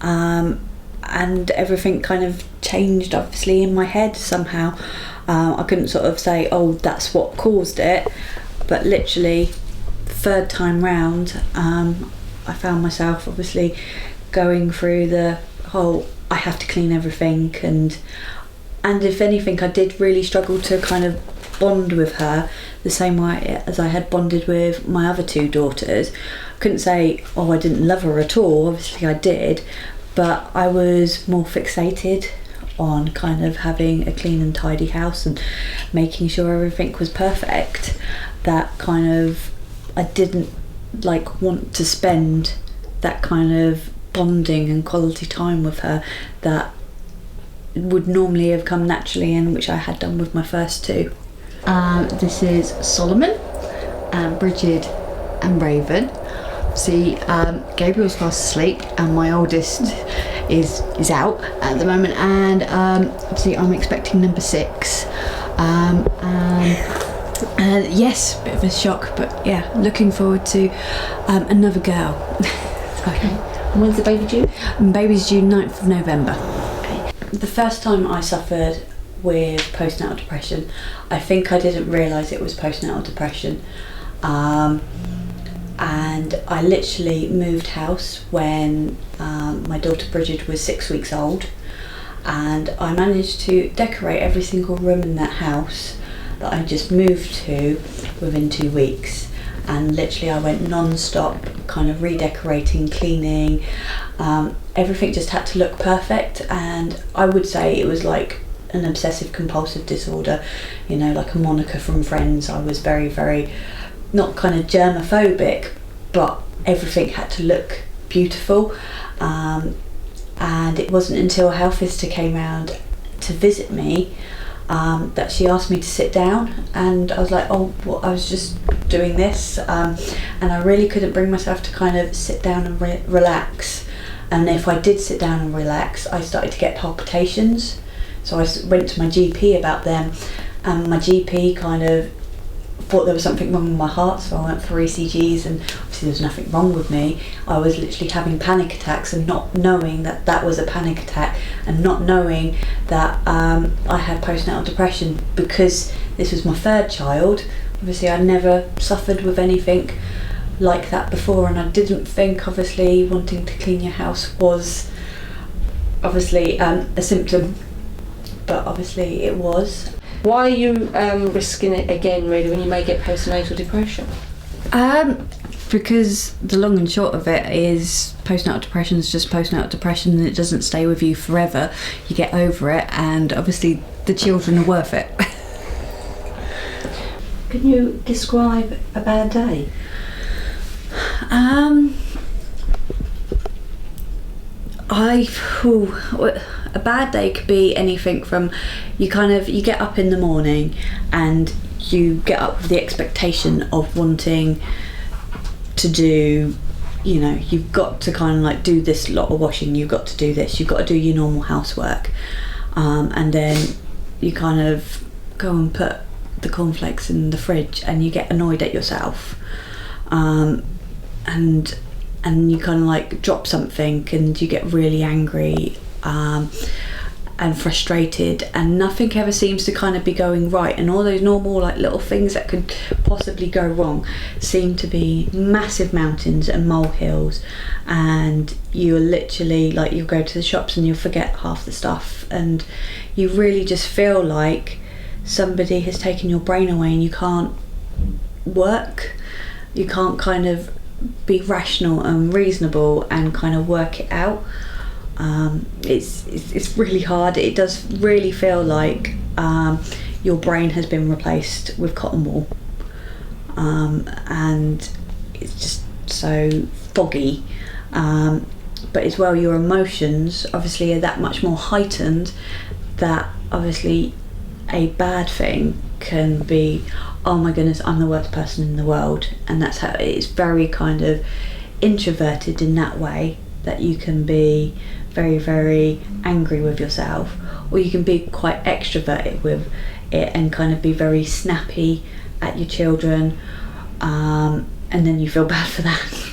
and everything kind of changed obviously in my head somehow. I couldn't sort of say, oh, that's what caused it, but literally third time round, I found myself obviously going through the whole I have to clean everything, and if anything I did really struggle to kind of bond with her the same way as I had bonded with my other two daughters. I couldn't say, oh, I didn't love her at all, obviously I did, but I was more fixated on kind of having a clean and tidy house and making sure everything was perfect, that kind of I didn't like want to spend that kind of bonding and quality time with her that would normally have come naturally, and which I had done with my first two. This is Solomon, Bridget and Raven. See, Gabriel's fast asleep and my oldest is out at the moment, and see, I'm expecting number 6. Yes, bit of a shock, but yeah, looking forward to another girl. Okay. And when's the baby due? Baby's due 9th of November. Okay. The first time I suffered with postnatal depression, I think I didn't realise it was postnatal depression. And I literally moved house when my daughter Bridget was 6 weeks old, and I managed to decorate every single room in that house that I just moved to within 2 weeks. And literally I went non-stop kind of redecorating, cleaning, everything just had to look perfect, and I would say it was like an obsessive compulsive disorder, you know, like a Monica from Friends. I was very, very not kind of germophobic, but everything had to look beautiful, and it wasn't until a health visitor came round to visit me that she asked me to sit down, and I was like, oh, well, I was just doing this, and I really couldn't bring myself to kind of sit down and relax. And if I did sit down and relax, I started to get palpitations. So I went to my GP about them, and my GP kind of thought there was something wrong with my heart, so I went for ECGs, and obviously there was nothing wrong with me. I was literally having panic attacks and not knowing that that was a panic attack, and not knowing that I had postnatal depression, because this was my third child. Obviously I'd never suffered with anything like that before, and I didn't think obviously wanting to clean your house was obviously a symptom, but obviously it was. Why are you risking it again, really, when you may get postnatal depression? Because the long and short of it is postnatal depression is just postnatal depression, and it doesn't stay with you forever. You get over it, and obviously the children are worth it. Can you describe a bad day? A bad day could be anything from you get up in the morning and you get up with the expectation of wanting to do, you know, you've got to kind of like do this lot of washing, you've got to do this, you've got to do your normal housework, and then you kind of go and put the cornflakes in the fridge and you get annoyed at yourself, and you kind of like drop something and you get really angry and frustrated, and nothing ever seems to kind of be going right, and all those normal like little things that could possibly go wrong seem to be massive mountains and molehills, and you're literally like, you'll go to the shops and you'll forget half the stuff, and you really just feel like somebody has taken your brain away and you can't work, you can't kind of be rational and reasonable and kind of work it out. It's really hard. It does really feel like your brain has been replaced with cotton wool, and it's just so foggy, but as well your emotions obviously are that much more heightened, that obviously a bad thing can be, oh my goodness, I'm the worst person in the world, and that's how it's very kind of introverted in that way, that you can be very, very angry with yourself, or you can be quite extroverted with it and kind of be very snappy at your children, and then you feel bad for that.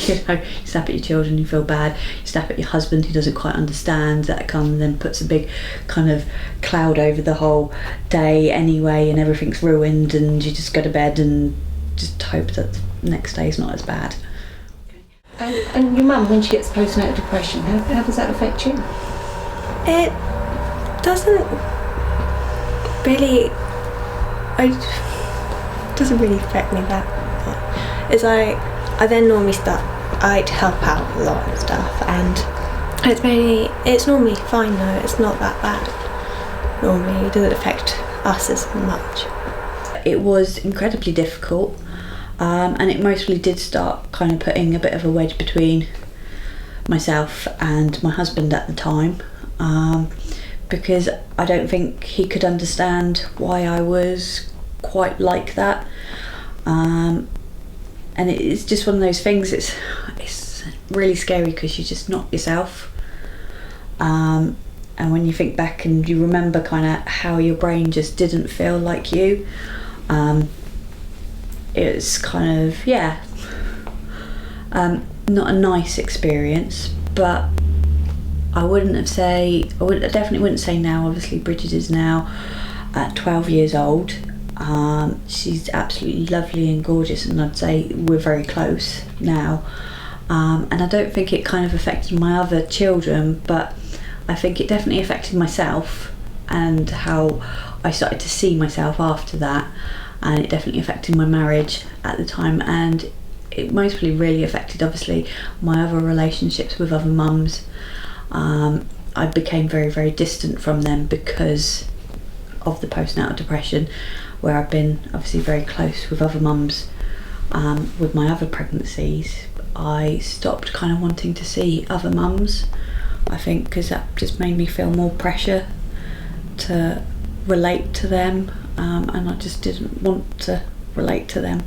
You know, you snap at your children, you feel bad. You snap at your husband who doesn't quite understand. That comes and then puts a big kind of cloud over the whole day anyway, and everything's ruined, and you just go to bed and just hope that the next day is not as bad. And your mum, when she gets postnatal depression, how does that affect you? It doesn't really. It doesn't really affect me that much. I then normally I'd help out a lot and stuff, and it's normally fine though. It's not that bad. Normally, it doesn't affect us as much. It was incredibly difficult, and it mostly did start kind of putting a bit of a wedge between myself and my husband at the time, because I don't think he could understand why I was quite like that, and it's just one of those things. It's really scary because you're just not yourself, and when you think back and you remember kind of how your brain just didn't feel like you, it's kind of not a nice experience. But I definitely wouldn't say now. Obviously Bridget is now 12 years old. She's absolutely lovely and gorgeous, and I'd say we're very close now, and I don't think it kind of affected my other children, but I think it definitely affected myself and how I started to see myself after that, and it definitely affected my marriage at the time, and it mostly really affected obviously my other relationships with other mums. I became very, very distant from them because of the postnatal depression, where I've been obviously very close with other mums with my other pregnancies. I stopped kind of wanting to see other mums, I think, because that just made me feel more pressure to relate to them, and I just didn't want to relate to them.